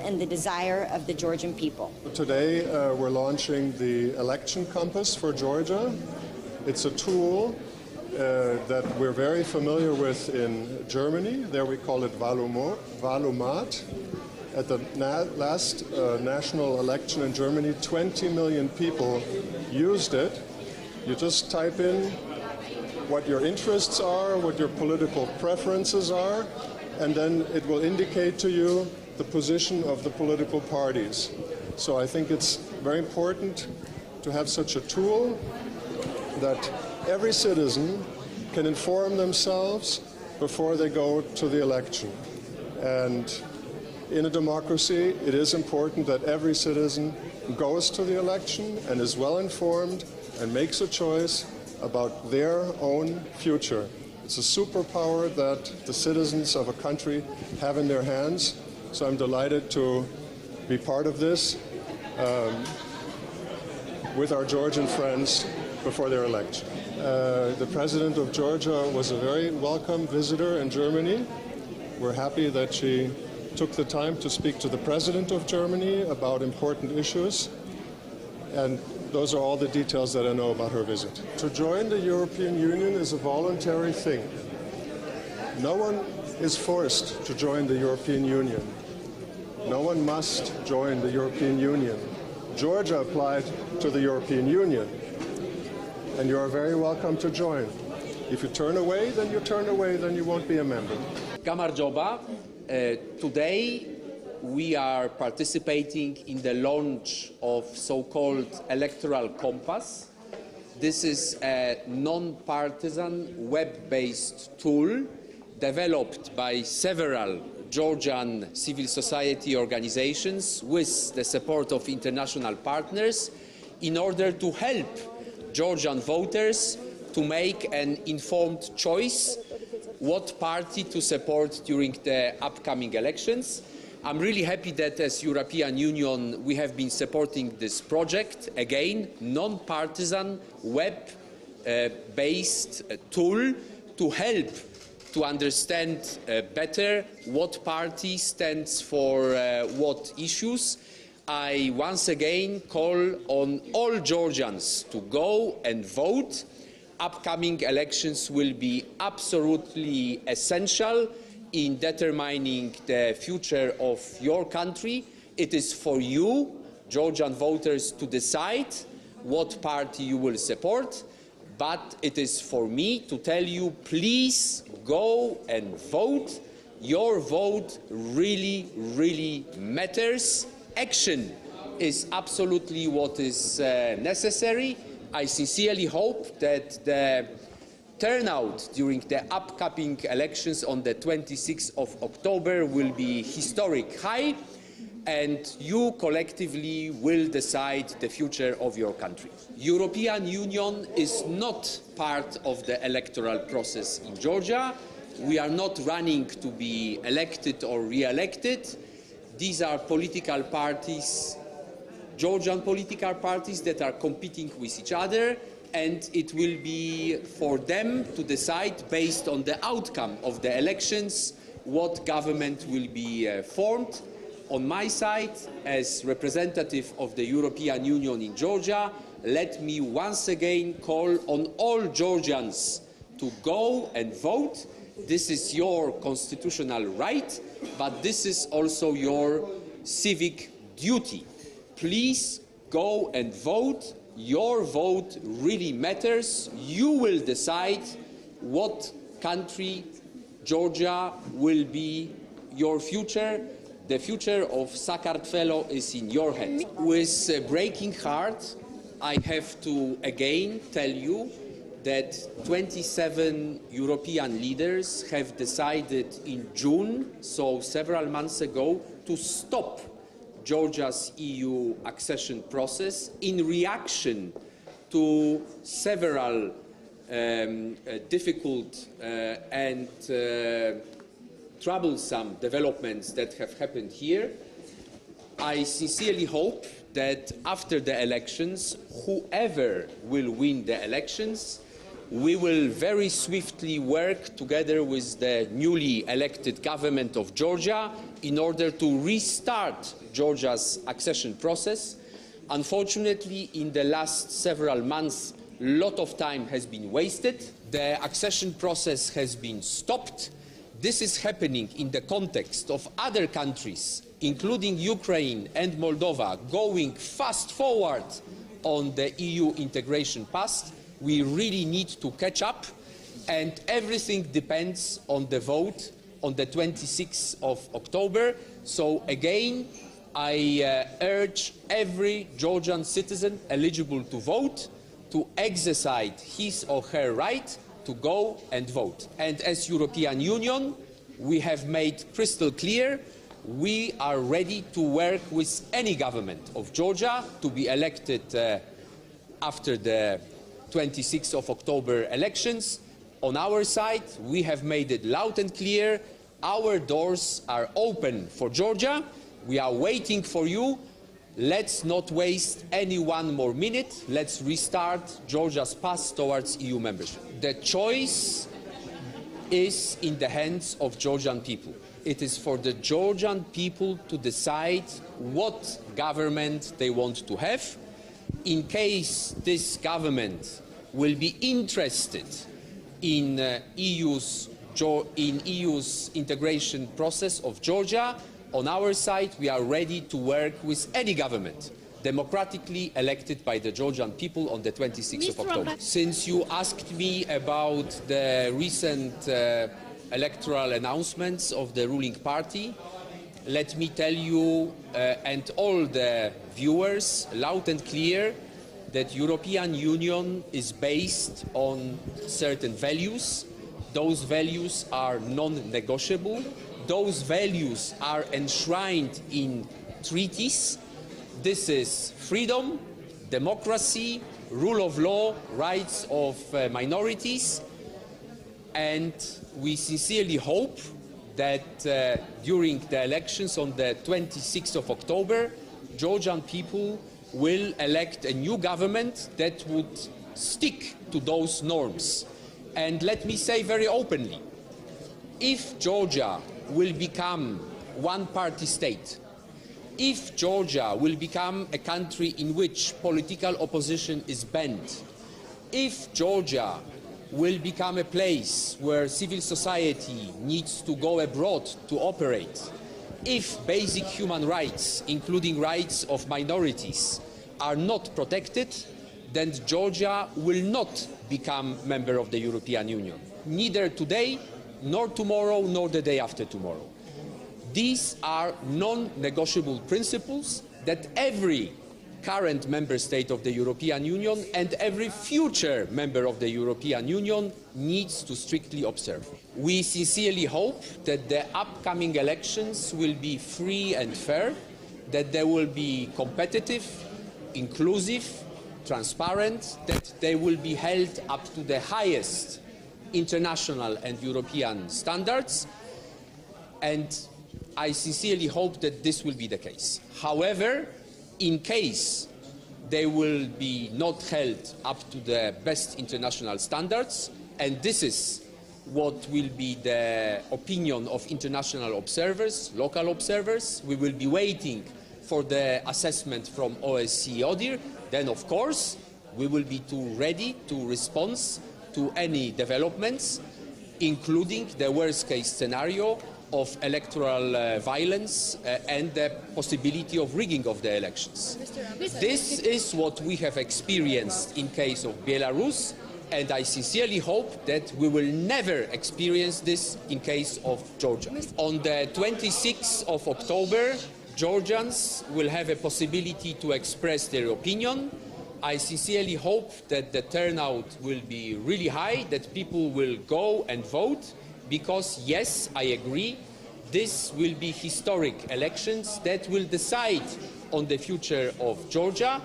and the desire of the Georgian people. Today we're launching the election compass for Georgia. It's a tool that we're very familiar with in Germany. There we call it Wahlummat. At the last national election in Germany, 20 million people used it. You just type in what your interests are, what your political preferences are, and then it will indicate to you the position of the political parties. So I think it's very important to have such a tool that every citizen can inform themselves before they go to the election. And in a democracy, it is important that every citizen goes to the election and is well informed and makes a choice about their own future. It's a superpower that the citizens of a country have in their hands. So I'm delighted to be part of this with our Georgian friends before their election. The president of Georgia was a very welcome visitor in Germany. We're happy that she took the time to speak to the president of Germany about important issues. And those are all the details that I know about her visit. To join the European Union is a voluntary thing. No one is forced to join the European Union. No one must join the European Union. Georgia applied to the European Union, and you are very welcome to join. If you turn away, then you turn away, then you won't be a member. Gamarjoba, today we are participating in the launch of so-called electoral compass. This is a non-partisan web-based tool developed by several Georgian civil society organizations with the support of international partners in order to help Georgian voters to make an informed choice what party to support during the upcoming elections. I'm really happy that as European Union we have been supporting this project, again, non-partisan, web-based tool to help to understand better what party stands for what issues. I once again call on all Georgians to go and vote. Upcoming elections will be absolutely essential in determining the future of your country. It is for you, Georgian voters, to decide what party you will support, but it is for me to tell you, please go and vote. Your vote really, really matters. Action is absolutely what is necessary. I sincerely hope that the turnout during the upcoming elections on the 26th of October will be historic high, and you collectively will decide the future of your country. European Union is not part of the electoral process in Georgia. We are not running to be elected or re-elected. These are political parties, Georgian political parties, that are competing with each other, and it will be for them to decide, based on the outcome of the elections, what government will be formed. On my side, as representative of the European Union in Georgia, let me once again call on all Georgians to go and vote. This is your constitutional right, but this is also your civic duty. Please go and vote. Your vote really matters. You will decide what country, Georgia, will be your future. The future of Sakartvelo is in your hands. With a breaking heart, I have to again tell you that 27 European leaders have decided in June, so several months ago, to stop Georgia's EU accession process in reaction to several difficult and troublesome developments that have happened here. I sincerely hope that after the elections, whoever will win the elections we will very swiftly work together with the newly elected government of Georgia in order to restart Georgia's accession process. Unfortunately, in the last several months, a lot of time has been wasted. The accession process has been stopped. This is happening in the context of other countries, including Ukraine and Moldova, going fast forward on the EU integration path. We really need to catch up, and everything depends on the vote on the 26th of October. So again, I urge every Georgian citizen eligible to vote to exercise his or her right to go and vote. And as European Union, we have made crystal clear we are ready to work with any government of Georgia to be elected after the 26th of October elections. On our side, we have made it loud and clear, our doors are open for Georgia. We are waiting for you. Let's not waste any one more minute. Let's restart Georgia's path towards EU membership. The choice is in the hands of Georgian people. It is for the Georgian people to decide what government they want to have. In case this government will be interested in EU's integration process of Georgia, on our side, we are ready to work with any government democratically elected by the Georgian people on the 26th of October. Since you asked me about the recent electoral announcements of the ruling party, let me tell you and all the viewers loud and clear that European Union is based on certain values. Those values are non-negotiable. Those values are enshrined in treaties. This is freedom, democracy, rule of law, rights of minorities, and we sincerely hope that during the elections on the 26th of October, Georgian people will elect a new government that would stick to those norms. And let me say very openly, if Georgia will become one-party state, if Georgia will become a country in which political opposition is banned, if Georgia will become a place where civil society needs to go abroad to operate, if basic human rights, including rights of minorities, are not protected, then Georgia will not become a member of the European Union, neither today, nor tomorrow, nor the day after tomorrow. These are non-negotiable principles that every current member state of the European Union and every future member of the European Union needs to strictly observe. We sincerely hope that the upcoming elections will be free and fair, that they will be competitive, inclusive, transparent, that they will be held up to the highest international and European standards, and I sincerely hope that this will be the case. However, in case they will be not held up to the best international standards, and this is what will be the opinion of international observers, local observers, we will be waiting for the assessment from OSCE ODIHR, then of course we will be ready to respond to any developments, including the worst-case scenario of electoral violence and the possibility of rigging of the elections. This is what we have experienced in case of Belarus, and I sincerely hope that we will never experience this in case of Georgia. On the 26th of October, Georgians will have a possibility to express their opinion. I sincerely hope that the turnout will be really high, that people will go and vote, because yes, I agree, this will be historic elections that will decide on the future of Georgia.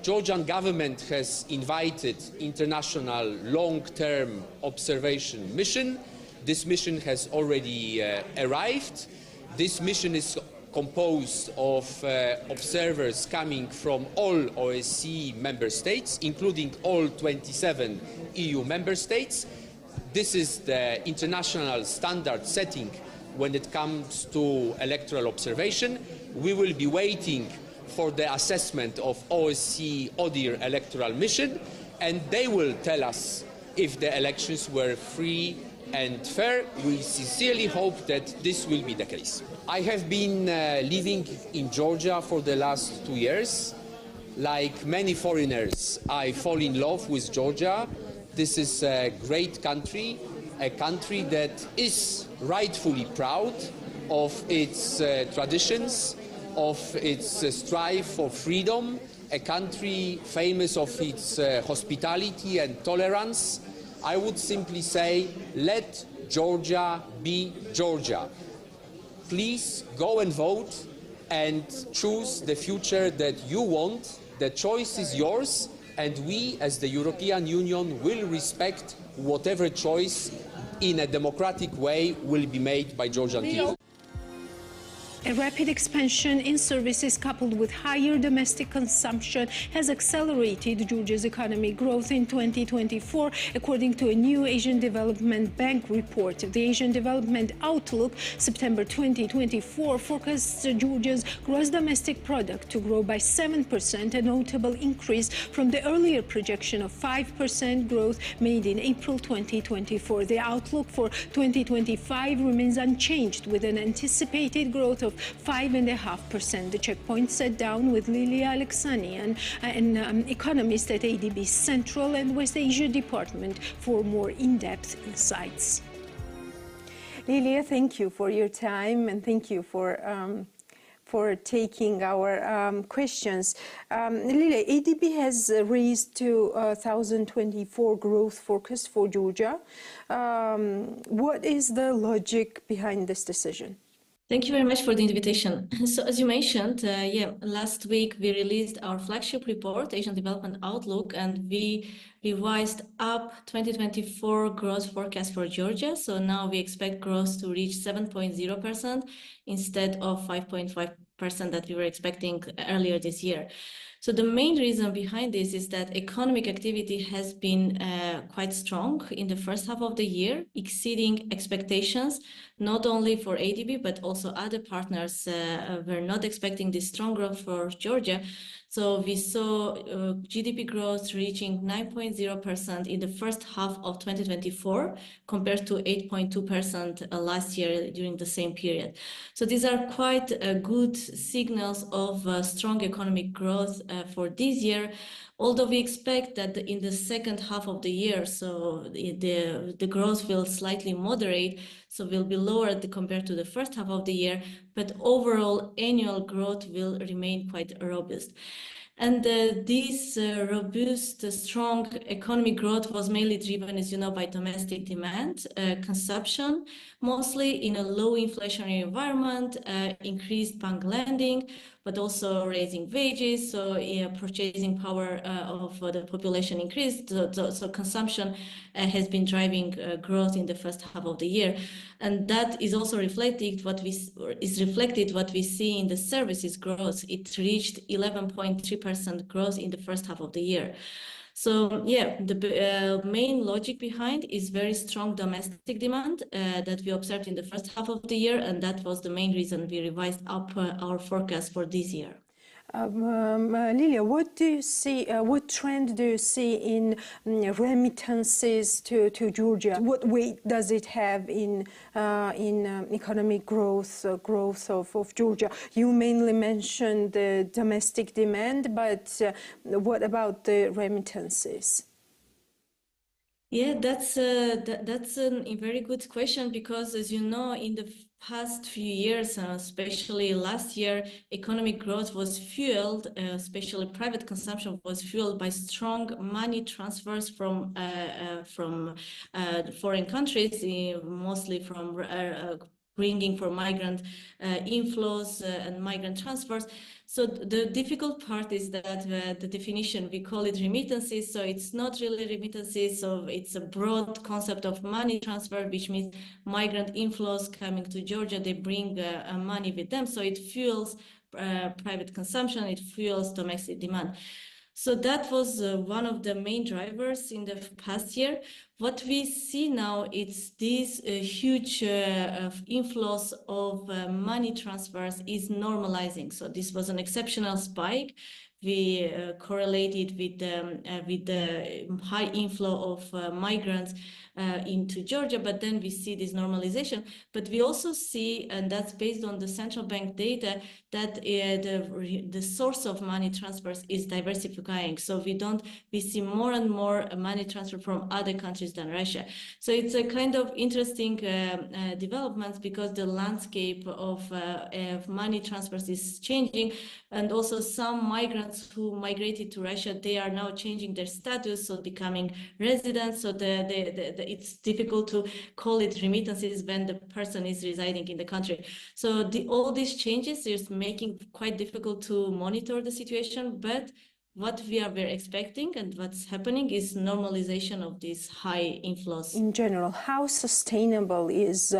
Georgian government has invited international long-term observation mission. This mission has already arrived. This mission is composed of observers coming from all OSCE member states, including all 27 EU member states. This is the international standard setting when it comes to electoral observation. We will be waiting for the assessment of OSCE ODIHR electoral mission, and they will tell us if the elections were free and fair. We sincerely hope that this will be the case. I have been living in Georgia for the last 2 years. Like many foreigners, I fall in love with Georgia. This is a great country, a country that is rightfully proud of its traditions, of its strive for freedom, a country famous of its hospitality and tolerance. I would simply say, let Georgia be Georgia. Please go and vote and choose the future that you want. The choice is yours, and we as the European Union will respect whatever choice in a democratic way will be made by Georgian people. A rapid expansion in services coupled with higher domestic consumption has accelerated Georgia's economic growth in 2024, according to a new Asian Development Bank report. The Asian Development Outlook, September 2024, forecasts Georgia's gross domestic product to grow by 7%, a notable increase from the earlier projection of 5% growth made in April 2024. The outlook for 2025 remains unchanged, with an anticipated growth of 5.5%. The checkpoint sat down with Lilia, Aleksanyan, an economist at ADB's Central and West Asia Department, for more in-depth insights. Lilia, thank you for your time, and thank you for taking our questions. Lilia, ADB has raised to 2024 growth forecast for Georgia. What is the logic behind this decision? Thank you very much for the invitation. So as you mentioned, last week we released our flagship report, Asian Development Outlook, and we revised up 2024 growth forecast for Georgia. So now we expect growth to reach 7.0% instead of 5.5% that we were expecting earlier this year. So the main reason behind this is that economic activity has been quite strong in the first half of the year, exceeding expectations, not only for ADB, but also other partners were not expecting this strong growth for Georgia. So we saw GDP growth reaching 9.0% in the first half of 2024, compared to 8.2% last year during the same period. So these are quite good signals of strong economic growth for this year, although we expect that in the second half of the year, so the growth will slightly moderate, so will be lower compared to the first half of the year, but overall annual growth will remain quite robust. And this robust, strong economic growth was mainly driven, as you know, by domestic demand, consumption, mostly in a low inflationary environment, increased bank lending, but also raising wages. So purchasing power of the population increased. So consumption has been driving growth in the first half of the year. And that is also reflected what we see in the services growth. It reached 11.3% growth in the first half of the year. So the main logic behind is very strong domestic demand that we observed in the first half of the year, and that was the main reason we revised up our forecast for this year. Lilia, what do you see? What trend do you see in remittances to Georgia? What weight does it have in economic growth of Georgia? You mainly mentioned the domestic demand, but what about the remittances? Yeah, that's a very good question, because as you know, in the past few years, especially last year, economic growth was fueled, especially private consumption was fueled by strong money transfers from foreign countries, mostly from bringing for migrant inflows and migrant transfers. So the difficult part is that the definition, we call it remittances. So it's not really remittances. So it's a broad concept of money transfer, which means migrant inflows coming to Georgia, they bring money with them. So it fuels private consumption, it fuels domestic demand. So that was one of the main drivers in the past year. What we see now is these huge inflows of money transfers is normalizing. So this was an exceptional spike. We correlated with the high inflow of migrants into Georgia, but then we see this normalization. But we also see, and that's based on the central bank data, that the source of money transfers is diversifying. So we see more and more money transfer from other countries than Russia. So it's a kind of interesting developments, because the landscape of money transfers is changing, and also some migrants who migrated to Russia, they are now changing their status, so becoming residents. So it's difficult to call it remittances when the person is residing in the country. So all these changes is making quite difficult to monitor the situation, but what we are expecting and what's happening is normalization of these high inflows. In general, how sustainable is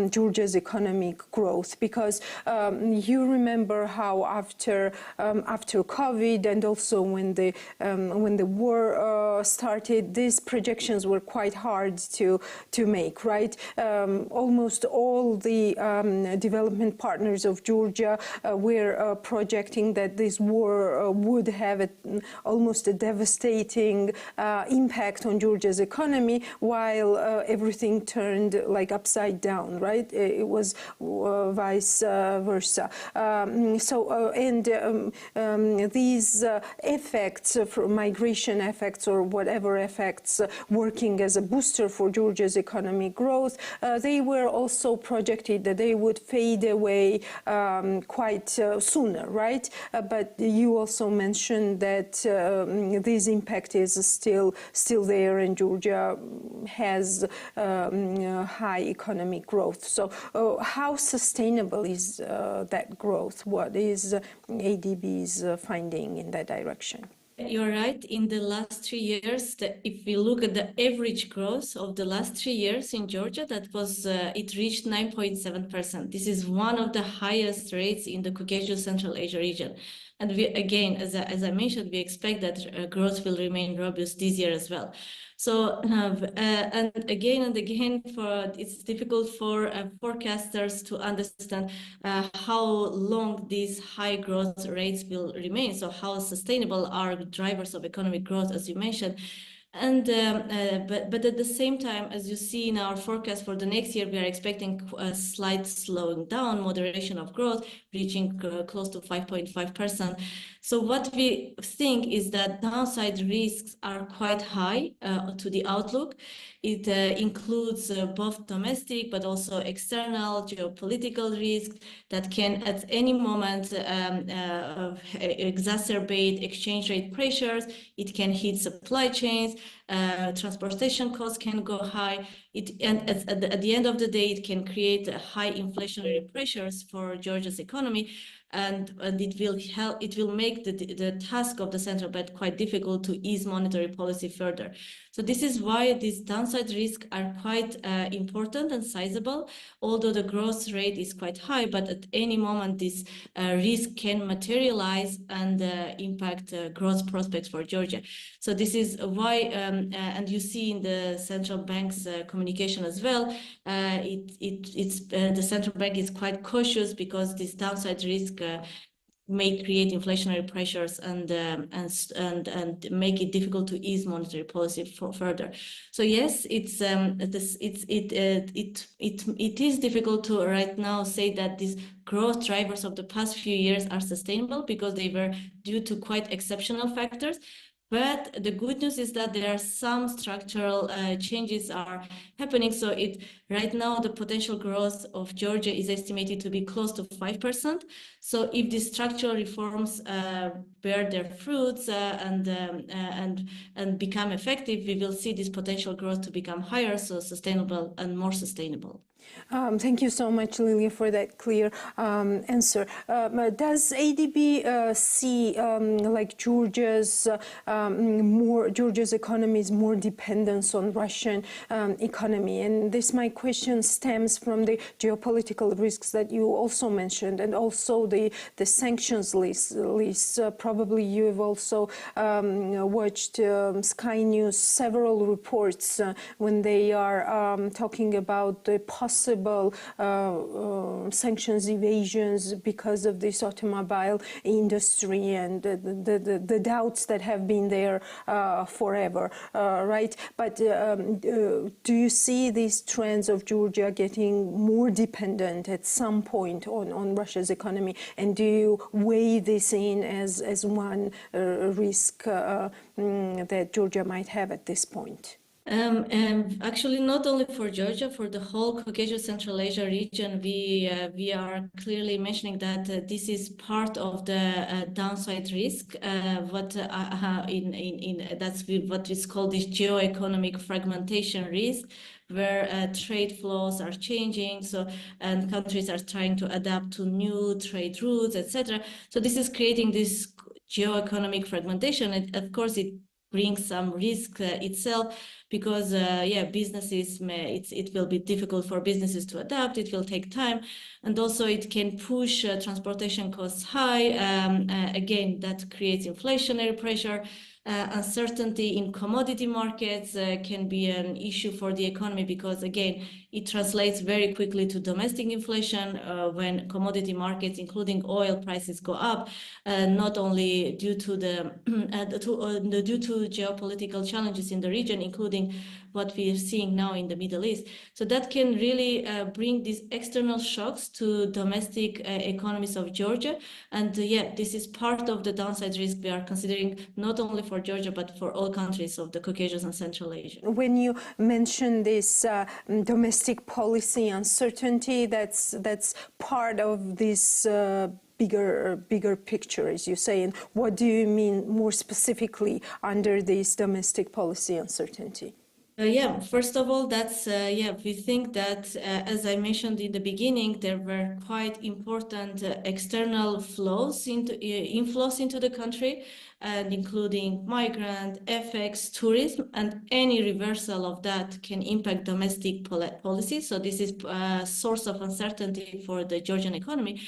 Georgia's economic growth? Because you remember how after COVID, and also when the war started, these projections were quite hard to make, right? Almost all the development partners of Georgia were projecting that this war would have almost a devastating impact on Georgia's economy, while everything turned like upside down, right? It was vice versa. These effects, migration effects or whatever effects, working as a booster for Georgia's economic growth, they were also projected that they would fade away quite sooner, right? But you also mentioned that this impact is still there, and Georgia has high economic growth. So how sustainable is that growth? What is ADB's finding in that direction? You're right. In the last 3 years, if we look at the average growth of the last 3 years in Georgia, that was it reached 9.7%. This is one of the highest rates in the Caucasus Central Asia region. And we, again, as I mentioned, we expect that growth will remain robust this year as well. So, and again, it's difficult for forecasters to understand how long these high growth rates will remain. So how sustainable are drivers of economic growth, as you mentioned. And but at the same time, as you see in our forecast for the next year, we are expecting a slight slowing down, moderation of growth, reaching close to 5.5%. So what we think is that downside risks are quite high to the outlook. It includes both domestic but also external geopolitical risks that can at any moment exacerbate exchange rate pressures. It can hit supply chains. Transportation costs can go high. And at the end of the day, it can create high inflationary pressures for Georgia's economy. And it will make the task of the central bank quite difficult to ease monetary policy further. So this is why these downside risks are quite important and sizable, although the growth rate is quite high, but at any moment this risk can materialize and impact growth prospects for Georgia. So this is why, and you see in the central bank's communication as well, the central bank is quite cautious because this downside risk may create inflationary pressures and make it difficult to ease monetary policy further. So yes, it is difficult to right now say that these growth drivers of the past few years are sustainable because they were due to quite exceptional factors. But the good news is that there are some structural changes are happening. So right now the potential growth of Georgia is estimated to be close to 5%. So if the structural reforms bear their fruits and become effective, we will see this potential growth to become higher, so sustainable and more sustainable. Thank you so much, Lilia, for that clear answer. Does ADB see like Georgia's economy is more dependence on Russian economy? And this, my question, stems from the geopolitical risks that you also mentioned, and also the sanctions list. Probably you have also watched Sky News several reports when they are talking about the possible sanctions evasions because of this automobile industry and the doubts that have been there forever, right? But do you see these trends of Georgia getting more dependent at some point on Russia's economy? And do you weigh this in as one risk that Georgia might have at this point? Actually, not only for Georgia, for the whole Caucasus Central Asia region, we are clearly mentioning that this is part of the downside risk. That's what is called this geo-economic fragmentation risk, where trade flows are changing, and countries are trying to adapt to new trade routes, etc. So this is creating this geo-economic fragmentation, and of course it brings some risk itself, because businesses it will be difficult for businesses to adapt. It will take time, and also it can push transportation costs high. Again, that creates inflationary pressure. Uncertainty in commodity markets can be an issue for the economy, because again, it translates very quickly to domestic inflation when commodity markets, including oil prices, go up, not only due to due to geopolitical challenges in the region, including what we are seeing now in the Middle East. So that can really bring these external shocks to domestic economies of Georgia. And this is part of the downside risk we are considering, not only for Georgia, but for all countries of the Caucasus and Central Asia. When you mention this domestic policy uncertainty, that's part of this bigger picture, as you say. And what do you mean more specifically under this domestic policy uncertainty? First of all, that's we think that as I mentioned in the beginning, there were quite important external inflows into the country, and including migrant, FX, tourism, and any reversal of that can impact domestic policy. So this is a source of uncertainty for the Georgian economy.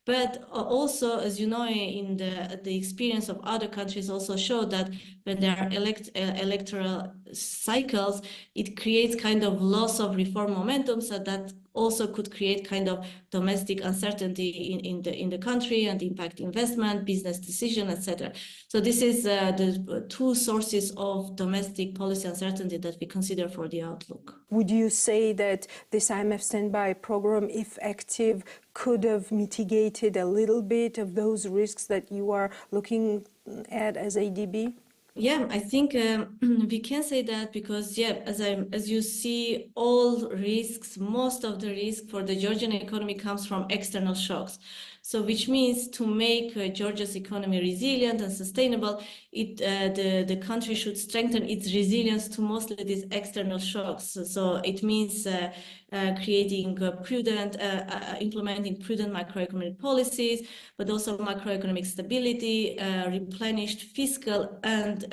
But also, as you know, in the experience of other countries also show that when there are electoral cycles, it creates kind of loss of reform momentum. So that also could create kind of domestic uncertainty in the country and impact investment, business decision, etc. So this is the two sources of domestic policy uncertainty that we consider for the outlook. Would you say that this IMF standby program, if active, could have mitigated a little bit of those risks that you are looking at as ADB? Yeah, I think we can say that, because as you see, all risks, most of the risk for the Georgian economy comes from external shocks. So which means to make Georgia's economy resilient and sustainable, the country should strengthen its resilience to mostly these external shocks. So it means creating implementing prudent macroeconomic policies, but also macroeconomic stability, replenished fiscal and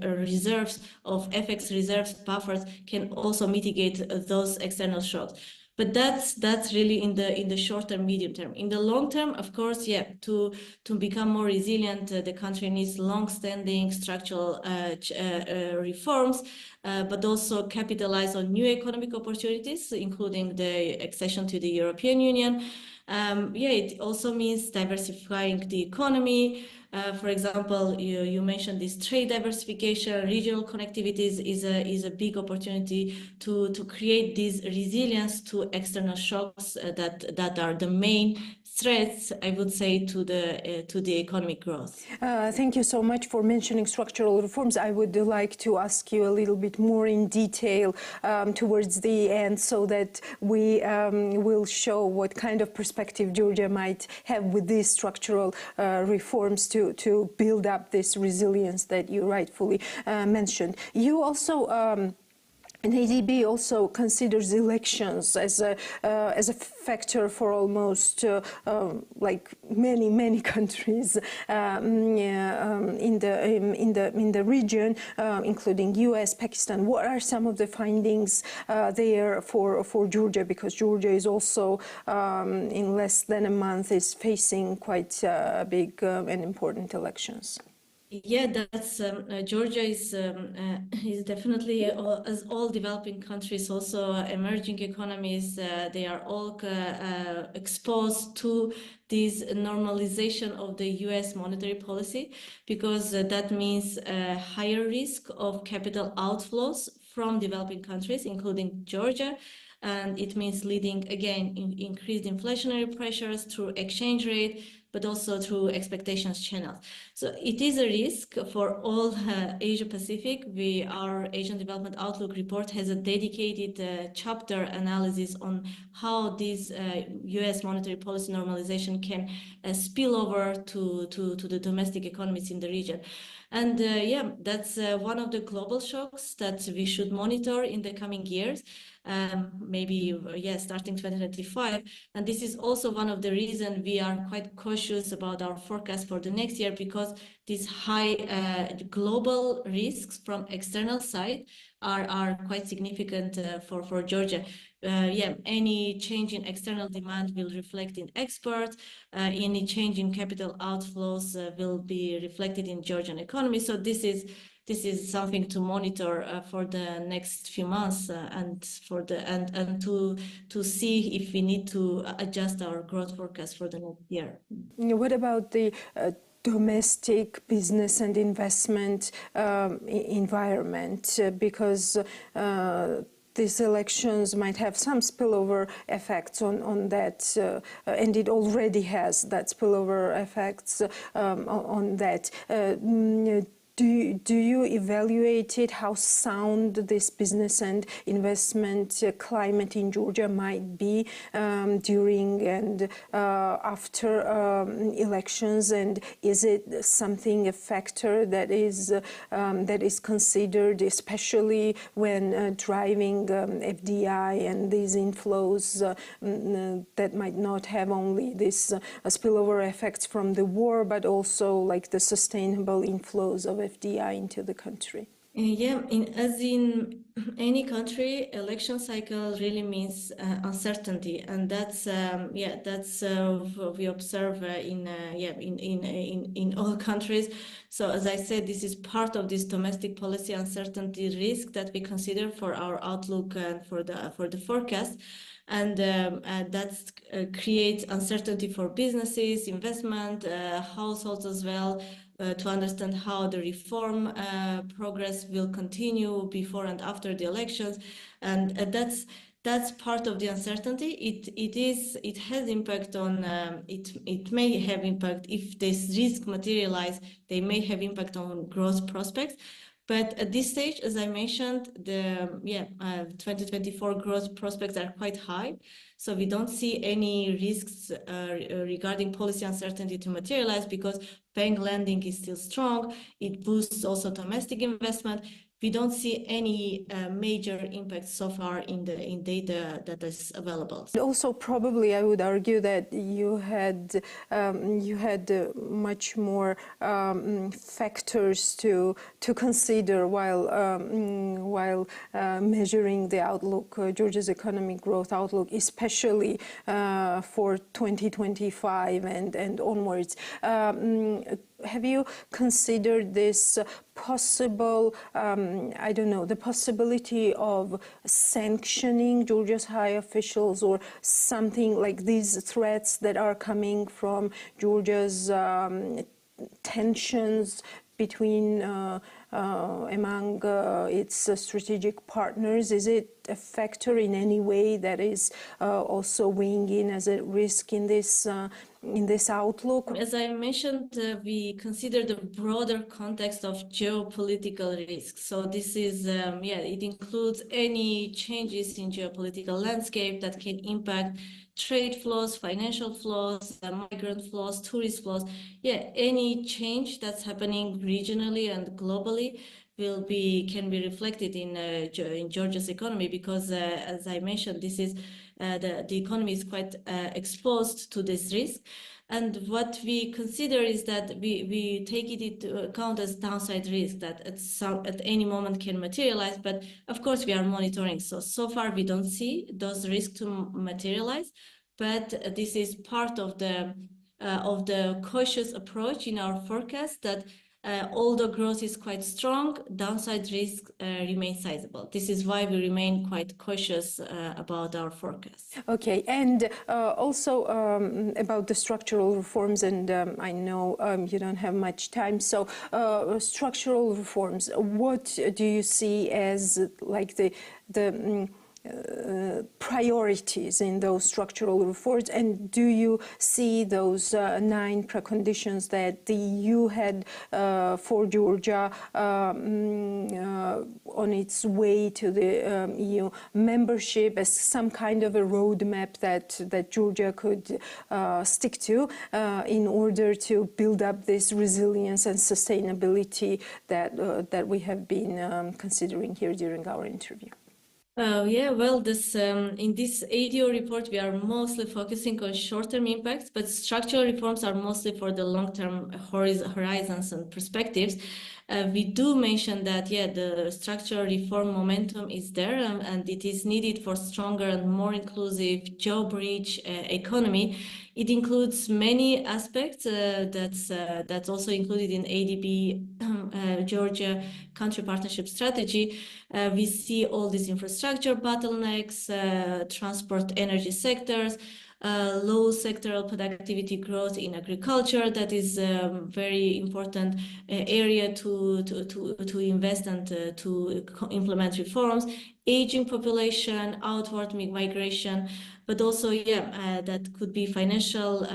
reserves of FX reserves, buffers can also mitigate those external shocks. But that's really in the short term, medium term. In the long term, of course, to become more resilient, the country needs long-standing structural reforms, but also capitalize on new economic opportunities, including the accession to the European Union. It also means diversifying the economy. For example, you mentioned this trade diversification, regional connectivities is a big opportunity to create this resilience to external shocks that are the main threats, I would say, to the economic growth. Thank you so much for mentioning structural reforms. I would like to ask you a little bit more in detail towards the end, so that we will show what kind of perspective Georgia might have with these structural reforms to build up this resilience that you rightfully mentioned. You also And ADB also considers elections as a factor for almost like many countries in the region, including U.S., Pakistan. What are some of the findings there for Georgia? Because Georgia is also in less than a month is facing quite big and important elections. Yeah, that's Georgia is definitely, as all developing countries, also emerging economies, they are all exposed to this normalization of the U.S. monetary policy, because that means a higher risk of capital outflows from developing countries, including Georgia. And it means leading, again, increased inflationary pressures through exchange rate, but also through expectations channels. So it is a risk for all Asia Pacific. Our Asian Development Outlook report has a dedicated chapter analysis on how this US monetary policy normalization can spill over to the domestic economies in the region. And yeah, that's one of the global shocks that we should monitor in the coming years. Maybe, starting 2025. And this is also one of the reasons we are quite cautious about our forecast for the next year, because these high global risks from external side are quite significant for Georgia. Any change in external demand will reflect in exports. Any change in capital outflows will be reflected in Georgian economy. So this is something to monitor for the next few months and to see if we need to adjust our growth forecast for the next year. What about the domestic business and investment environment? Because these elections might have some spillover effects on that, and it already has that spillover effects on that. Do you evaluate it, how sound this business and investment climate in Georgia might be during and after elections? And is it a factor that is considered, especially when driving FDI and these inflows that might not have only this spillover effects from the war, but also like the sustainable inflows of FDI into the country? As in any country, election cycle really means uncertainty, and that's what we observe in all countries. So as I said, this is part of this domestic policy uncertainty risk that we consider for our outlook and for the forecast. And that creates uncertainty for businesses, investment, households as well, to understand how the reform progress will continue before and after the elections. And that's part of the uncertainty. It has impact on, it may have impact if this risk materialize, they may have impact on growth prospects. But at this stage, as I mentioned, the 2024 growth prospects are quite high. So we don't see any risks regarding policy uncertainty to materialize, because bank lending is still strong. It boosts also domestic investment. We don't see any major impact so far in data that is available. Also, probably, I would argue that you had much more factors to consider while measuring the outlook, Georgia's economic growth outlook, especially for 2025 and onwards. Have you considered this possible, the possibility of sanctioning Georgia's high officials, or something like these threats that are coming from Georgia's tensions between among its strategic partners? Is it a factor in any way that is also weighing in as a risk in this outlook? As I mentioned, we consider the broader context of geopolitical risks. So this is, it includes any changes in geopolitical landscape that can impact trade flows, financial flows, migrant flows, tourist flows. Any change that's happening regionally and globally can be reflected in Georgia's economy, because as I mentioned, this is the economy is quite exposed to this risk. And what we consider is that we take it into account as downside risk that at any moment can materialize. But of course, we are monitoring. So far, we don't see those risks to materialize. But this is part of the cautious approach in our forecast that although growth is quite strong, downside risk remains sizable. This is why we remain quite cautious about our forecast. Okay, and also about the structural reforms, and I know you don't have much time, so structural reforms, what do you see as like the priorities in those structural reforms, and do you see those 9 preconditions that the EU had for Georgia on its way to the EU membership as some kind of a roadmap that Georgia could stick to in order to build up this resilience and sustainability that we have been considering here during our interview? Yeah, well, in this ADO report, we are mostly focusing on short-term impacts, but structural reforms are mostly for the long-term horizons and perspectives. We do mention that, yeah, the structural reform momentum is there, and it is needed for stronger and more inclusive, job-rich economy. It includes many aspects that's also included in ADB Georgia country partnership strategy. We see all these infrastructure bottlenecks, transport, energy sectors, low sectoral productivity growth in agriculture. That is a very important area to invest and to implement reforms. Aging population, outward migration, but also, yeah, that could be financial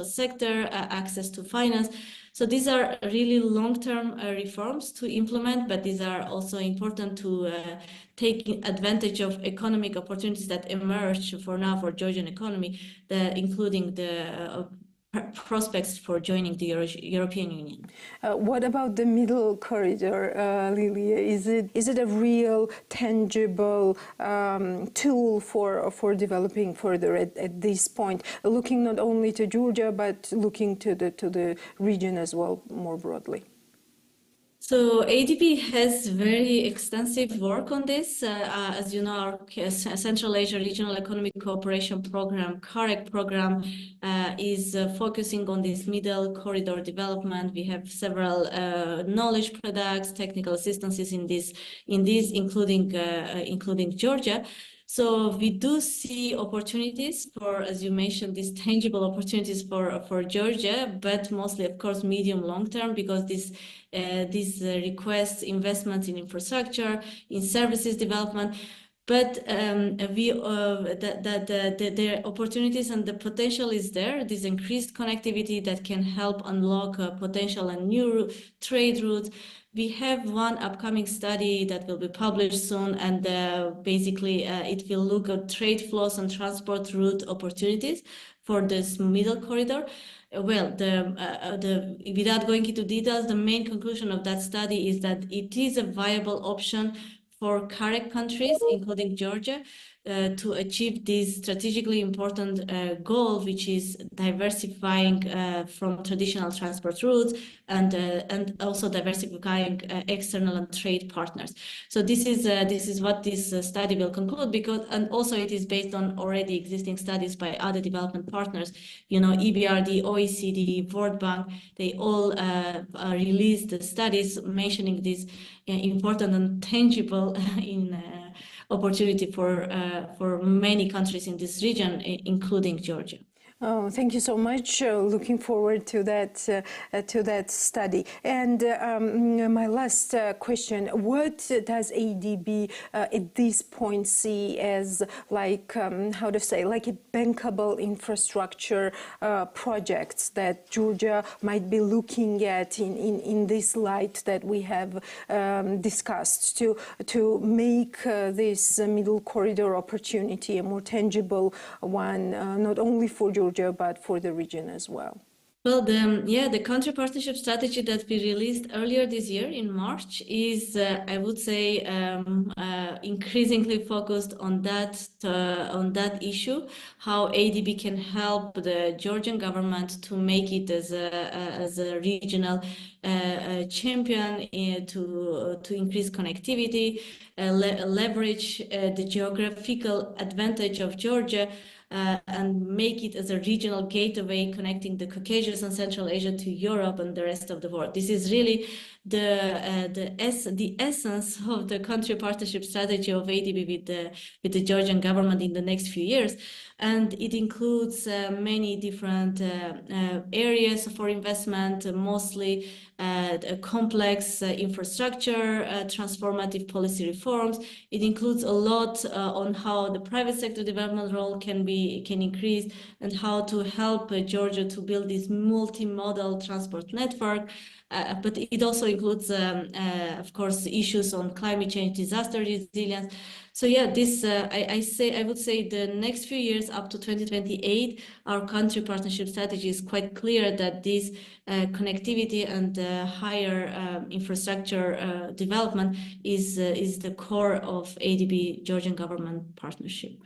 sector, access to finance. So these are really long-term reforms to implement, but these are also important to take advantage of economic opportunities that emerge for now for Georgian economy, including the prospects for joining the European Union. What about the middle corridor, Lilia? Is it a real, tangible tool for developing further at this point, looking not only to Georgia but looking to the region as well more broadly? So ADB has very extensive work on this. As you know, our Central Asia Regional Economic Cooperation Program, CAREC program, is focusing on this middle corridor development. We have several knowledge products, technical assistances in this, including Georgia. So we do see opportunities for, as you mentioned, these tangible opportunities for Georgia, but mostly, of course, medium long term, because this requests investments in infrastructure, in services development. But the opportunities and the potential is there. This increased connectivity that can help unlock potential and new trade routes. We have one upcoming study that will be published soon, and basically it will look at trade flows and transport route opportunities for this middle corridor. Well, without going into details, the main conclusion of that study is that it is a viable option for CAREC countries, including Georgia, to achieve this strategically important goal, which is diversifying from traditional transport routes and also diversifying external and trade partners. So this is what this study will conclude, and also it is based on already existing studies by other development partners. You know, EBRD, OECD, World Bank, they all released the studies mentioning this important and tangible opportunity for many countries in this region, including Georgia. Oh, thank you so much. Looking forward to that study. And my last question: what does ADB at this point see as like how to say, like a bankable infrastructure projects that Georgia might be looking at in this light that we have discussed to make this middle corridor opportunity a more tangible one, not only for Georgia but for the region as well? Well, the country partnership strategy that we released earlier this year in March is, I would say, increasingly focused on that issue, how ADB can help the Georgian government to make it as a regional champion to increase connectivity, leverage the geographical advantage of Georgia. And make it as a regional gateway connecting the Caucasus and Central Asia to Europe and the rest of the world. This is really the essence of the country partnership strategy of ADB with the Georgian government in the next few years. And it includes many different areas for investment, mostly complex infrastructure, transformative policy reforms. It includes a lot on how the private sector development role can increase and how to help Georgia to build this multimodal transport network. But it also includes, of course, issues on climate change, disaster resilience. So yeah, this I would say the next few years up to 2028, our country partnership strategy is quite clear that this connectivity and higher infrastructure development is the core of ADB Georgian government partnership.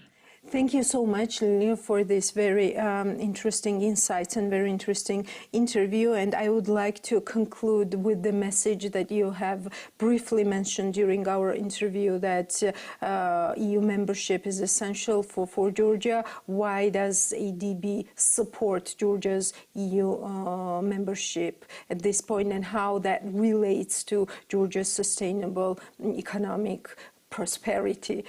Thank you so much, Lilia, for this very interesting insights and very interesting interview. And I would like to conclude with the message that you have briefly mentioned during our interview, that EU membership is essential for Georgia. Why does ADB support Georgia's EU membership at this point, and how that relates to Georgia's sustainable economic prosperity,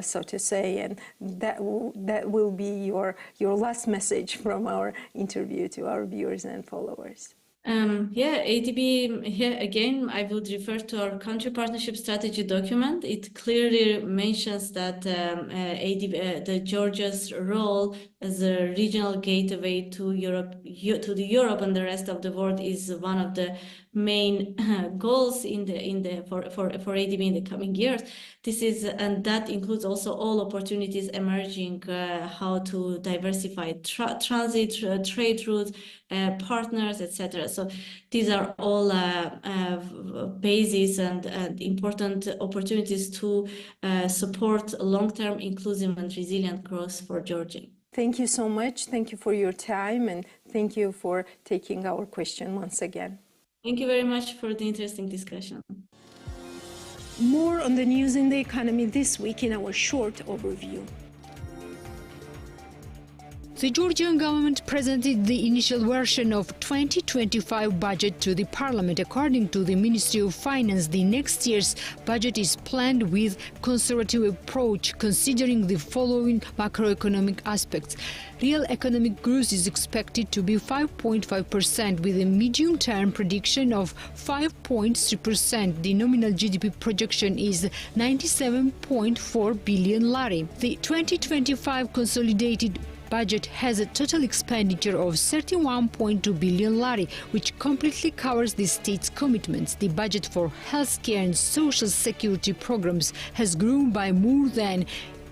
so to say, and that will be your last message from our interview to our viewers and followers. ADB, here again, I would refer to our country partnership strategy document. It clearly mentions that ADB, Georgia's role as a regional gateway to Europe, and the rest of the world is one of the main goals for ADB in the coming years. And that includes also all opportunities emerging, how to diversify transit, trade routes, partners, etc. So these are all bases and important opportunities to support long-term inclusive and resilient growth for Georgia. Thank you so much. Thank you for your time, and thank you for taking our question once again. Thank you very much for the interesting discussion. More on the news in the economy this week in our short overview. The Georgian government presented the initial version of 2025 budget to the parliament. According to the Ministry of Finance, the next year's budget is planned with conservative approach, considering the following macroeconomic aspects. Real economic growth is expected to be 5.5%, with a medium-term prediction of 5.3%. The nominal GDP projection is 97.4 billion lari. The 2025 consolidated budget has a total expenditure of 31.2 billion lari, which completely covers the state's commitments. The budget for healthcare and social security programs has grown by more than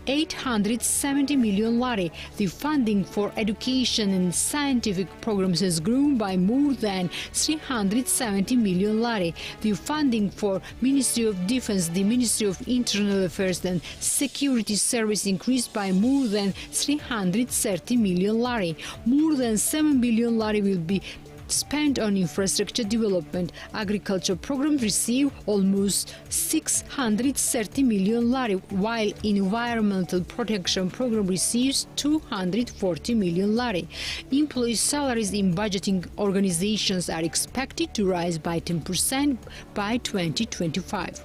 870 million lari. The funding for education and scientific programs has grown by more than 370 million lari. The funding for Ministry of Defense, the Ministry of Internal Affairs and Security Service increased by more than 330 million lari. More than 7 billion lari will be spent on infrastructure development. Agriculture programs receive almost 630 million lari, while environmental protection program receives 240 million lari. Employee salaries in budgeting organizations are expected to rise by 10% by 2025.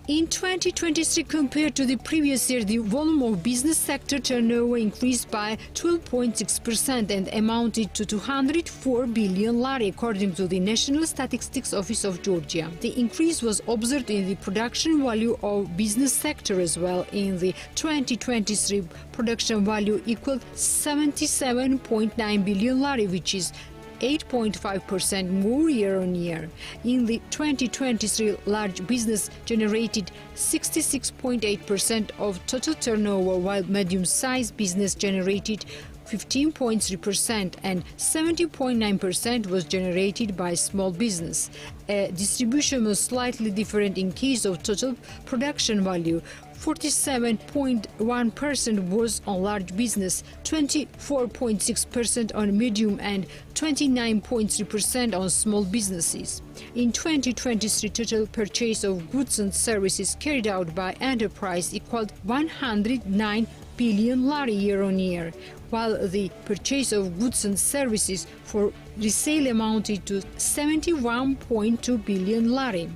In 2023, compared to the previous year, the volume of business sector turnover increased by 12.6% and amounted to 204 billion lari, according to the National Statistics Office of Georgia. The increase was observed in the production value of business sector as well. In the 2023, production value equaled 77.9 billion lari, which is 8.5% more year-on-year. In the 2023, large business generated 66.8% of total turnover, while medium-sized business generated 15.3%, and 70.9% was generated by small business. Distribution was slightly different in case of total production value. 47.1% was on large business, 24.6% on medium, and 29.3% on small businesses. In 2023, total purchase of goods and services carried out by enterprise equaled 109 billion lari year-on-year, while the purchase of goods and services for resale amounted to 71.2 billion lari.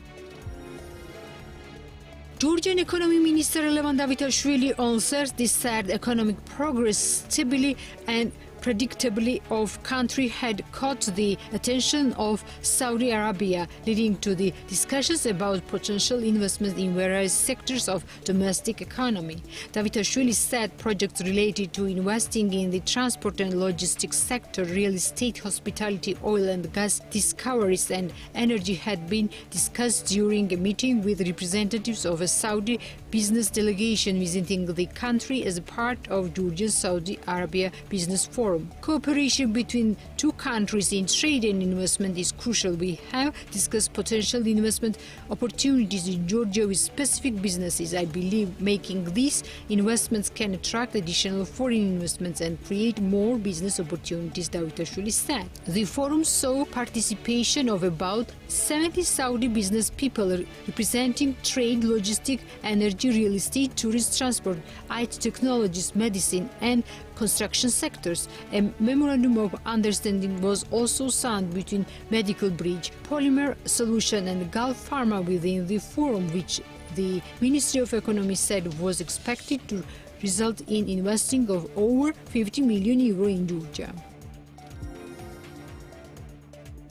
Georgian Economy Minister Levan Davitashvili on Thursday said economic progress stably and predictably of country had caught the attention of Saudi Arabia, leading to the discussions about potential investment in various sectors of domestic economy. Davitashvili said projects related to investing in the transport and logistics sector, real estate, hospitality, oil and gas discoveries and energy had been discussed during a meeting with representatives of a Saudi business delegation visiting the country as a part of Georgia's Saudi Arabia Business Forum. Cooperation between two countries in trade and investment is crucial. We have discussed potential investment opportunities in Georgia with specific businesses. I believe making these investments can attract additional foreign investments and create more business opportunities, Davitashvili said. The forum saw participation of about 70 Saudi business people representing trade, logistics, energy, real estate, tourism, transport, IT technologies, medicine, and construction sectors. A memorandum of understanding was also signed between Medical Bridge, Polymer Solution, and Gulf Pharma within the forum, which the Ministry of Economy said was expected to result in investing of over 50 million euro in Georgia.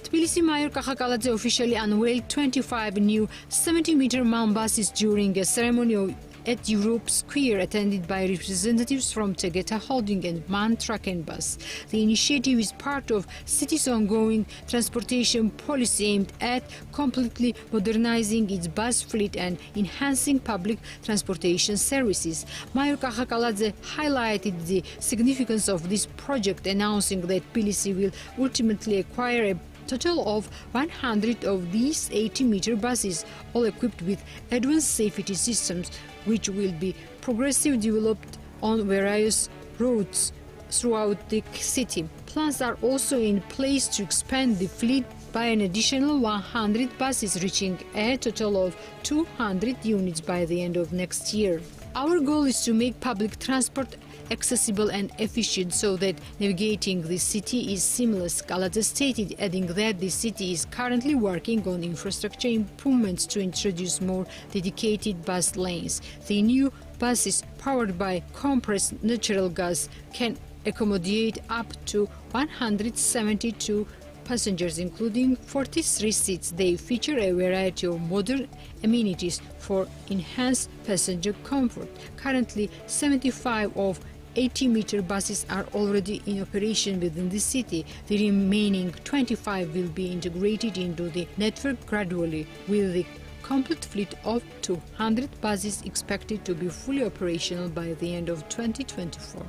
Tbilisi Mayor Kakakaladze officially unveiled 25 new 70-meter mount buses during a ceremony at Europe Square attended by representatives from Tegeta Holding and MAN Truck and Bus. The initiative is part of city's ongoing transportation policy aimed at completely modernizing its bus fleet and enhancing public transportation services. Mayor Kakakaladze highlighted the significance of this project, announcing that Tbilisi will ultimately acquire a total of 100 of these 80-meter buses, all equipped with advanced safety systems, which will be progressively developed on various routes throughout the city. Plans are also in place to expand the fleet by an additional 100 buses, reaching a total of 200 units by the end of next year. Our goal is to make public transport accessible and efficient so that navigating the city is seamless, Kaladze stated, adding that the city is currently working on infrastructure improvements to introduce more dedicated bus lanes. The new buses, powered by compressed natural gas, can accommodate up to 172 passengers, including 43 seats. They feature a variety of modern amenities for enhanced passenger comfort. Currently, 75 of 80-meter buses are already in operation within the city. The remaining 25 will be integrated into the network gradually, with the complete fleet of 200 buses expected to be fully operational by the end of 2024.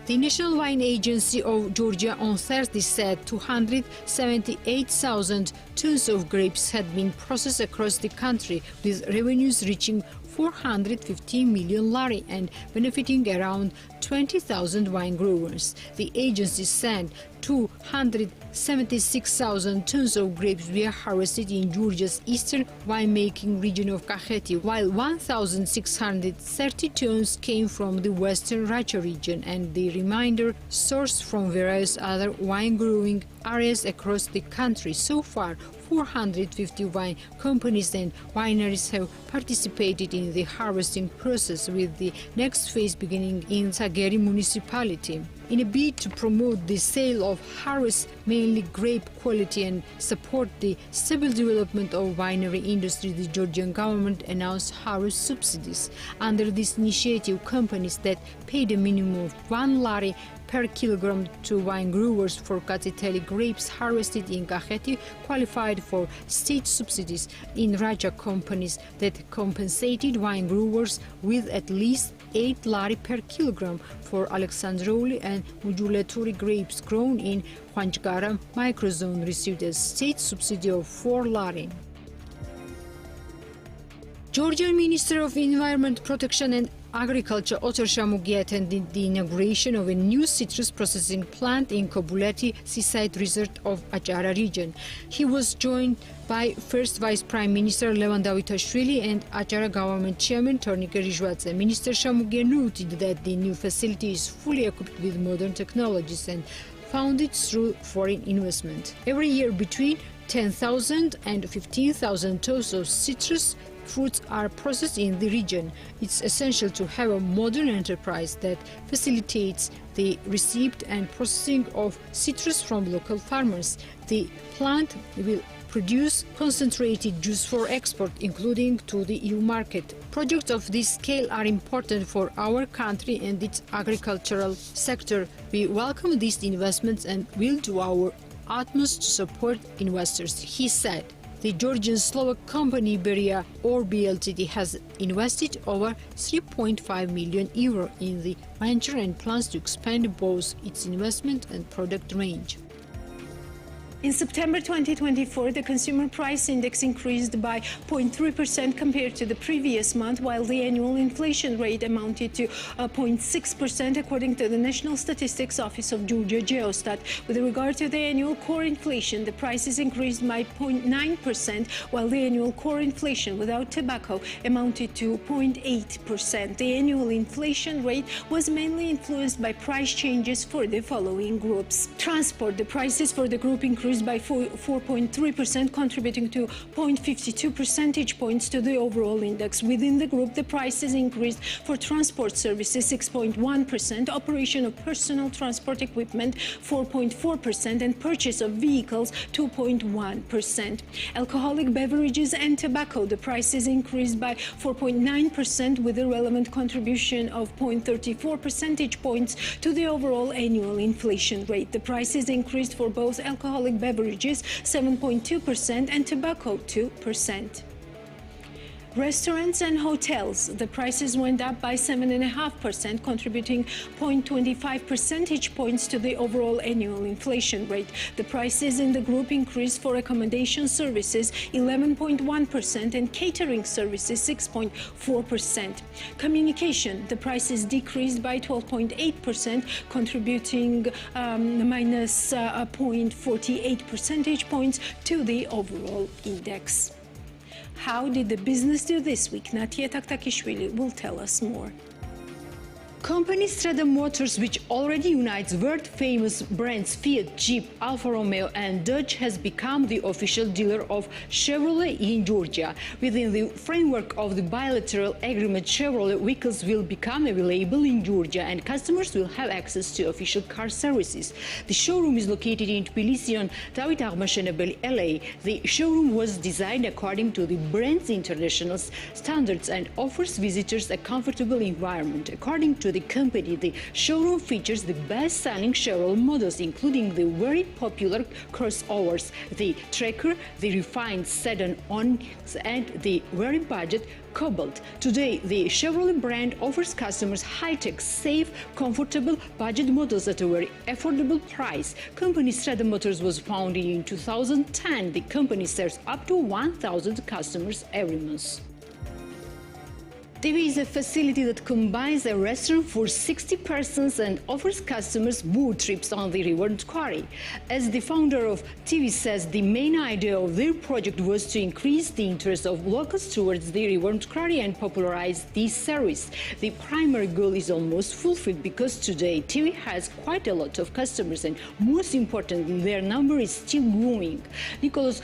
The National Wine Agency of Georgia on Thursday said 278,000 tons of grapes had been processed across the country, with revenues reaching 415 million lari and benefiting around 20,000 wine growers. The agency said 276,000 tons of grapes were harvested in Georgia's eastern winemaking region of Kakheti, while 1,630 tons came from the western Racha region and the remainder sourced from various other wine-growing areas across the country. So far, 450 wine companies and wineries have participated in the harvesting process, with the next phase beginning in Sageri municipality. In a bid to promote the sale of harvest, mainly grape quality, and support the stable development of winery industry, the Georgian government announced harvest subsidies. Under this initiative, companies that paid a minimum of 1 lari per kilogram to wine growers for Katsiteli grapes harvested in Kakheti qualified for state subsidies. In Raja, companies that compensated wine growers with at least 8 lari per kilogram for Alexandroli and Mujuleturi grapes grown in Huanchgara microzone received a state subsidy of 4 lari. Georgian Minister of Environment Protection and Agriculture Otar Shamugi attended the inauguration of a new citrus processing plant in Kobuleti seaside resort of Achara region. He was joined by First Vice Prime Minister Levan Davitashvili and Achara government chairman Tornike Rizhvadze. Minister Shamugi noted that the new facility is fully equipped with modern technologies and funded through foreign investment. Every year between 10,000 and 15,000 tons of citrus fruits are processed in the region. It's essential to have a modern enterprise that facilitates the receipt and processing of citrus from local farmers. The plant will produce concentrated juice for export, including to the EU market. Projects of this scale are important for our country and its agricultural sector. We welcome these investments and will do our utmost to support investors, he said. The Georgian Slovak company Beria Orbi Ltd has invested over 3.5 million euro in the venture and plans to expand both its investment and product range. In September 2024, the consumer price index increased by 0.3% compared to the previous month, while the annual inflation rate amounted to 0.6%, according to the National Statistics Office of Georgia Geostat. With regard to the annual core inflation, the prices increased by 0.9%, while the annual core inflation without tobacco amounted to 0.8%. The annual inflation rate was mainly influenced by price changes for the following groups. Transport, the prices for the group increased by 4.3%, contributing to 0.52 percentage points to the overall index. Within the group, the prices increased for transport services 6.1%, operation of personal transport equipment 4.4%, and purchase of vehicles 2.1%. Alcoholic beverages and tobacco, the prices increased by 4.9%, with a relevant contribution of 0.34 percentage points to the overall annual inflation rate. The prices increased for both alcoholic beverages 7.2% and tobacco 2%. Restaurants and hotels, the prices went up by 7.5%, contributing 0.25 percentage points to the overall annual inflation rate. The prices in the group increased for accommodation services 11.1% and catering services 6.4%. Communication, the prices decreased by 12.8%, contributing minus 0.48 percentage points to the overall index. How did the business do this week? Natia Taktakishvili will tell us more. Company Strada Motors, which already unites world-famous brands Fiat, Jeep, Alfa Romeo and Dodge, has become the official dealer of Chevrolet in Georgia. Within the framework of the bilateral agreement, Chevrolet vehicles will become available in Georgia and customers will have access to official car services. The showroom is located in Tbilisi on David Aghmashenebeli LA. The showroom was designed according to the brand's international standards and offers visitors a comfortable environment. According to the company, the showroom features the best-selling Chevrolet models, including the very popular crossovers, the Tracker, the refined sedan Onyx, and the very budget Cobalt. Today, the Chevrolet brand offers customers high-tech, safe, comfortable budget models at a very affordable price. Company Strada Motors was founded in 2010. The company serves up to 1,000 customers every month. TV is a facility that combines a restaurant for 60 persons and offers customers boat trips on the River Quarry. As the founder of TV says, the main idea of their project was to increase the interest of locals towards the River Quarry and popularize this service. The primary goal is almost fulfilled because today TV has quite a lot of customers and most importantly, their number is still growing. Nicholas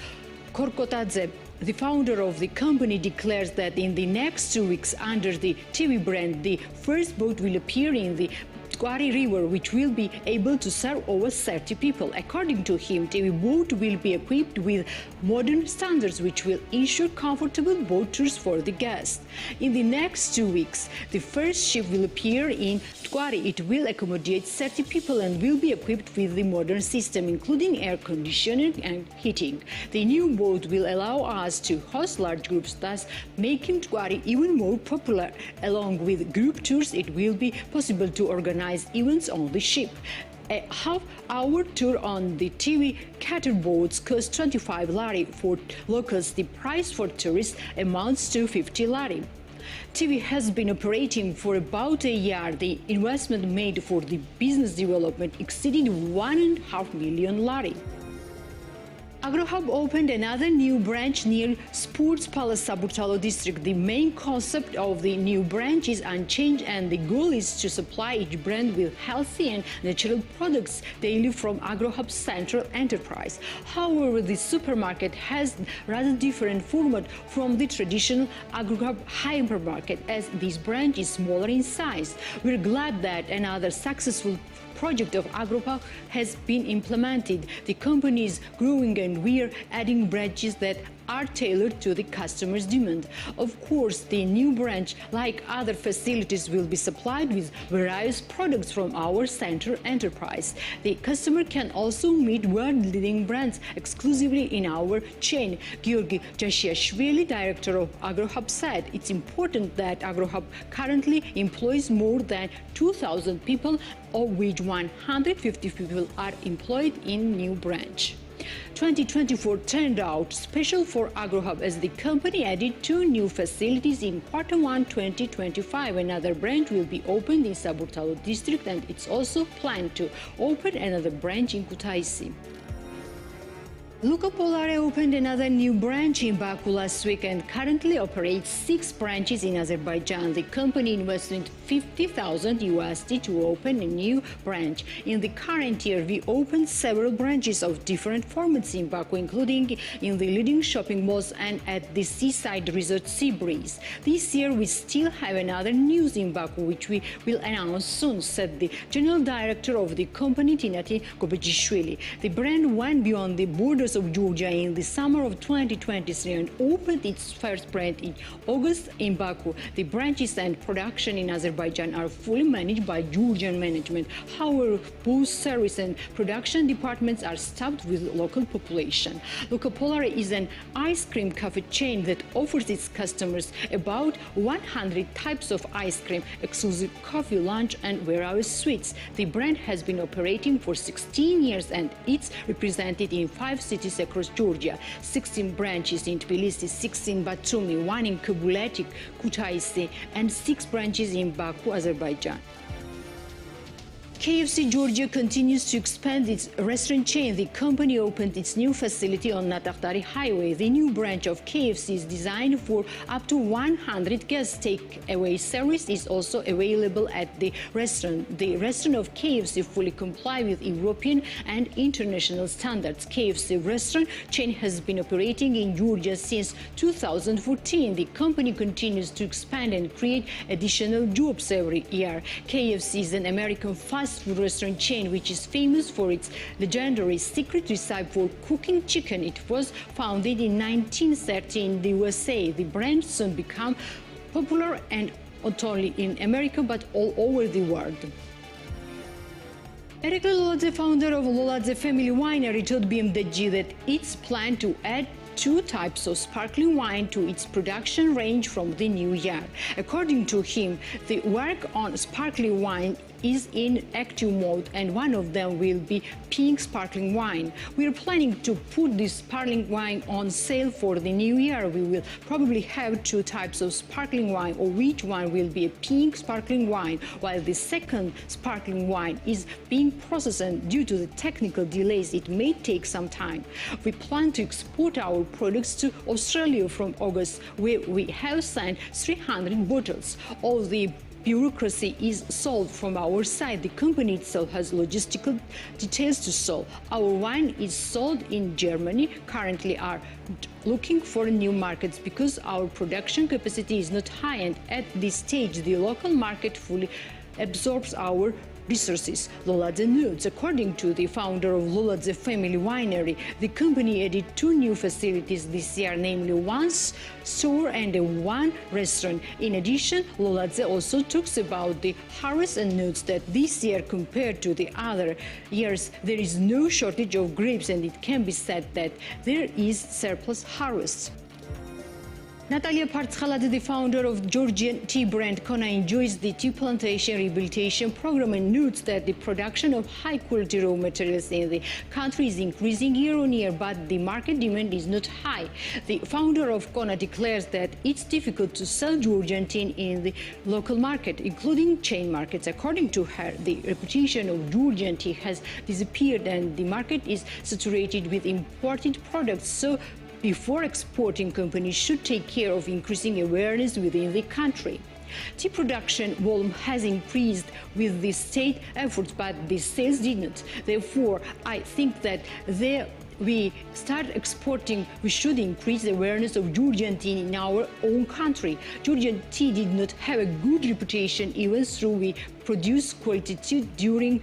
Korkotadze, the founder of the company, declares that in the next 2 weeks under the TV brand, the first boat will appear in the Tquari River, which will be able to serve over 30 people. According to him, the boat will be equipped with modern standards which will ensure comfortable boat tours for the guests. In the next 2 weeks, the first ship will appear in Tquari. It will accommodate 30 people and will be equipped with the modern system, including air conditioning and heating. The new boat will allow us to host large groups, thus making Tquari even more popular. Along with group tours, it will be possible to organize events on the ship. A half-hour tour on the TV cater boats costs 25 lari. For locals, the price for tourists amounts to 50 lari. TV has been operating for about a year. The investment made for the business development exceeded 1.5 million lari. AgroHub opened another new branch near Sports Palace Saburtalo district. The main concept of the new branch is unchanged, and the goal is to supply each brand with healthy and natural products daily from AgroHub's central enterprise. However, the supermarket has rather different format from the traditional AgroHub hypermarket, as this branch is smaller in size. We're glad that another successful project of AgroHub has been implemented. The company is growing and we are adding branches that are tailored to the customer's demand. Of course, the new branch, like other facilities, will be supplied with various products from our center enterprise. The customer can also meet world-leading brands exclusively in our chain. Georgi Jashiashvili, director of AgroHub, said it's important that AgroHub currently employs more than 2,000 people, of which 150 people are employed in new branch. 2024 turned out special for AgroHub as the company added 2 new facilities in Q1 2025. Another branch will be opened in Saburtalo district, and it's also planned to open another branch in Kutaisi. Luca Polare opened another new branch in Baku last week and currently operates 6 branches in Azerbaijan. The company invested $50,000 to open a new branch. In the current year, we opened several branches of different formats in Baku, including in the leading shopping malls and at the seaside resort Sea Breeze. This year, we still have another news in Baku, which we will announce soon, said the general director of the company, Tinati Gobejishvili. The brand went beyond the borders of Georgia in the summer of 2023 and opened its first branch in August in Baku. The branches and production in Azerbaijan are fully managed by Georgian management. However, both service and production departments are staffed with local population. Luca Polare is an ice cream cafe chain that offers its customers about 100 types of ice cream, exclusive coffee, lunch, and various sweets. The brand has been operating for 16 years and it's represented in 5 cities across Georgia, 16 branches in Tbilisi, 6 in Batumi, 1 in Kabuleti, Kutaisi, and 6 branches in Baku, Azerbaijan. KFC Georgia continues to expand its restaurant chain. The company opened its new facility on Natakhtari Highway. The new branch of KFC is designed for up to 100 guests. Takeaway service is also available at the restaurant. The restaurant of KFC fully comply with European and international standards. KFC restaurant chain has been operating in Georgia since 2014. The company continues to expand and create additional jobs every year. KFC is an American fast food restaurant chain which is famous for its legendary secret recipe for cooking chicken. It was founded in 1930 in the USA. The brand soon became popular and not only in America but all over the world. Eric Loladze, founder of Loladze Family Winery, told BMDG that it's planned to add 2 types of sparkling wine to its production range from the new year. According to him, the work on sparkling wine is in active mode and one of them will be pink sparkling wine. We are planning to put this sparkling wine on sale for the new year. We will probably have 2 types of sparkling wine, of which one will be a pink sparkling wine, while the second sparkling wine is being processed and due to the technical delays it may take some time. We plan to export our products to Australia from August, where we have signed 300 bottles. All the bureaucracy is solved from our side. The company itself has logistical details to solve. Our wine is sold in Germany, currently are looking for new markets because our production capacity is not high, and at this stage the local market fully absorbs our resources. Loladze notes, according to the founder of Loladze Family Winery, the company added 2 new facilities this year, namely 1 store and 1 restaurant. In addition, Loladze also talks about the harvest and notes that this year, compared to the other years, there is no shortage of grapes, and it can be said that there is surplus harvest. Natalia Partshaladze, the founder of Georgian tea brand Kona, enjoys the tea plantation rehabilitation program and notes that the production of high-quality raw materials in the country is increasing year on year, but the market demand is not high. The founder of Kona declares that it's difficult to sell Georgian tea in the local market, including chain markets. According to her, the reputation of Georgian tea has disappeared and the market is saturated with imported products. So before exporting, companies should take care of increasing awareness within the country. Tea production volume has increased with the state efforts, but the sales did not. Therefore, I think that we start exporting, we should increase the awareness of Georgian tea in our own country. Georgian tea did not have a good reputation, even though we produced quality tea during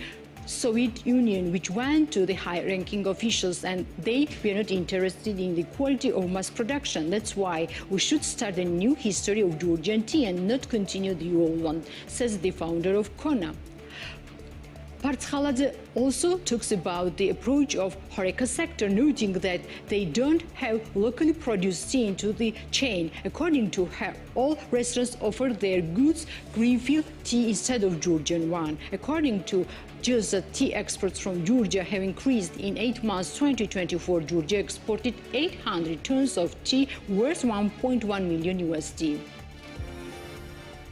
Soviet Union, which went to the high-ranking officials, and they were not interested in the quality of mass production. That's why we should start a new history of Georgian tea and not continue the old one, says the founder of Kona. Partshaladze also talks about the approach of HoReCa sector, noting that they don't have locally produced tea into the chain. According to her, all restaurants offer their goods greenfield tea instead of Georgian one. According to Georgia, tea exports from Georgia have increased. In 8 months 2024, Georgia exported 800 tons of tea worth $1.1 million USD.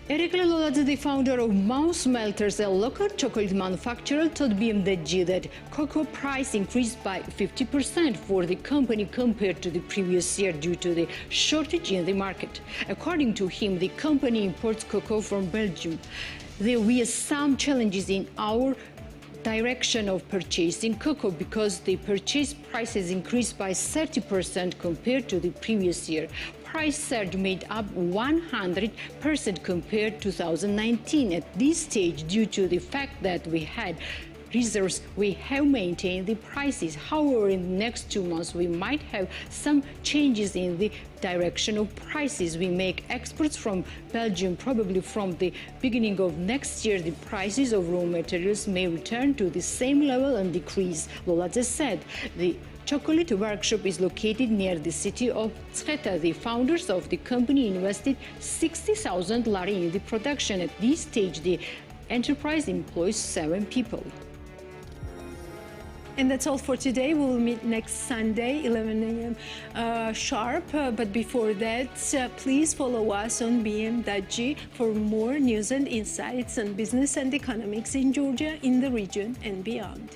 Erekle Loladze, the founder of Mouse Melters, a local chocolate manufacturer, told BMDG that cocoa price increased by 50% for the company compared to the previous year due to the shortage in the market. According to him, the company imports cocoa from Belgium. There were some challenges in our direction of purchasing cocoa because the purchase prices increased by 30% compared to the previous year. Price surge made up 100% compared to 2019. At this stage, due to the fact that we had reserves, we have maintained the prices. However, in the next 2 months, we might have some changes in the direction of prices. We make exports from Belgium. Probably from the beginning of next year, the prices of raw materials may return to the same level and decrease, Loladze said. The chocolate workshop is located near the city of Tskheta. The founders of the company invested 60,000 lari in the production. At this stage, the enterprise employs 7 people. And that's all for today. We will meet next Sunday, 11 a.m. Sharp. But before that, please follow us on BM.G for more news and insights on business and economics in Georgia, in the region, and beyond.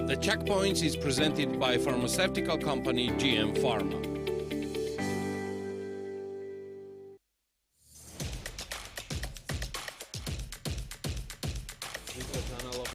The Checkpoints is presented by pharmaceutical company GM Pharma.